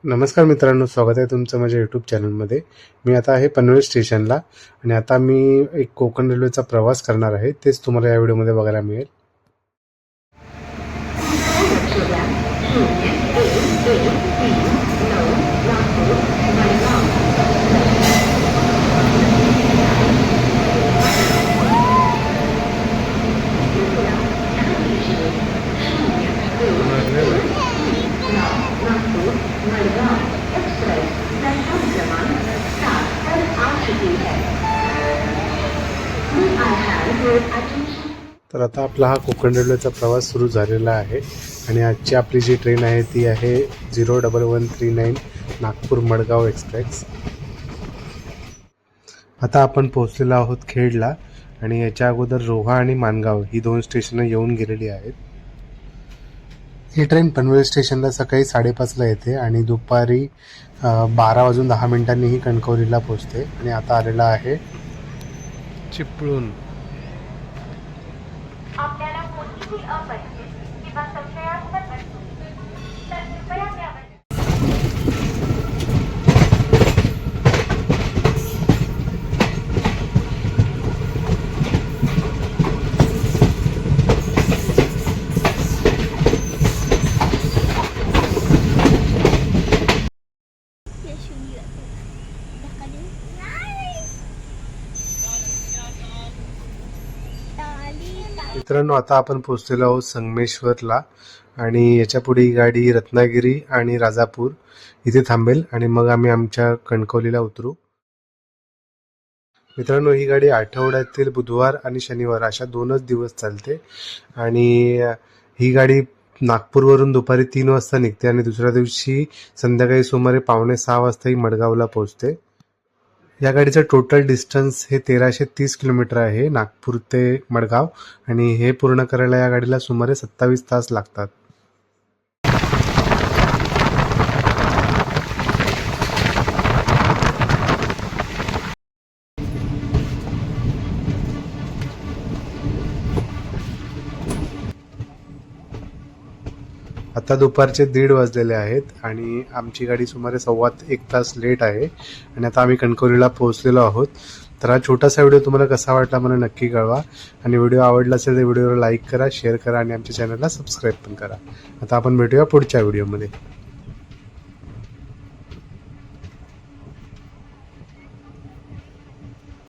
नमस्कार मित्रांनो, स्वागत आहे तुमचं माझ्या यूट्यूब चॅनलमध्ये. मी आता आहे पनवेल स्टेशनला आणि आता मी एक कोकण रेल्वेचा प्रवास करणार आहे. तेच तुम्हाला या व्हिडिओमध्ये बघायला मिळेल. तर आता आपला हा कोकण रेल्वेचा प्रवास सुरू झालेला आहे आणि आजची आपली जी ट्रेन आहे ती आहे 01139 नागपूर मडगाव एक्सप्रेस. आता आपण पोहोचलेलो आहोत खेडला आणि याच्या अगोदर रोहा आणि माणगाव ही दोन स्टेशनं येऊन गेलेली आहेत. ही ट्रेन पनवेल स्टेशनला सकाळी 5:30ला येते आणि दुपारी 12:10 ही कणकवलीला पोहोचते. आणि आता आलेला आहे चिपळूण. आपल्याला कोणतीही अपरिचित किंवा संशयास्पद वस्तू तर कृपया त्याबद्दल मित्रांनो, आता आपण पोहोचलेलो आहोत संगमेश्वरला आणि याच्या पुढे ही गाडी रत्नागिरी आणि राजापूर इथे थांबेल आणि मग आम्ही आमच्या कणकवलीला उतरू. मित्रांनो, ही गाडी आठवड्यातील बुधवार आणि शनिवार अशा 2च दिवस चालते आणि ही गाडी नागपूरवरून दुपारी 3 वाजता निघते आणि दुसऱ्या दिवशी संध्याकाळी सुमारे 5:45 वाजता ही मडगावला पोहोचते. या गाडीचं टोटल डिस्टन्स हे 1330 किलोमीटर आहे नागपूर ते मडगाव आणि हे पूर्ण करायला या गाडीला सुमारे 27 तास लागतात. आता दुपारचे 1:30 वाजलेले आहेत आणि आमची गाडी सुमारे 1.25 तास लेट आहे आणि आता आम्ही कणकवलीला पोहोचलेलो आहोत. तर हा छोटासा व्हिडिओ तुम्हाला कसा वाटला मला नक्की कळवा आणि व्हिडिओ आवडला असेल तर व्हिडिओला लाईक करा, शेअर करा आणि आमच्या चॅनलला सबस्क्राईब पण करा. आता आपण भेटूया पुढच्या व्हिडिओमध्ये.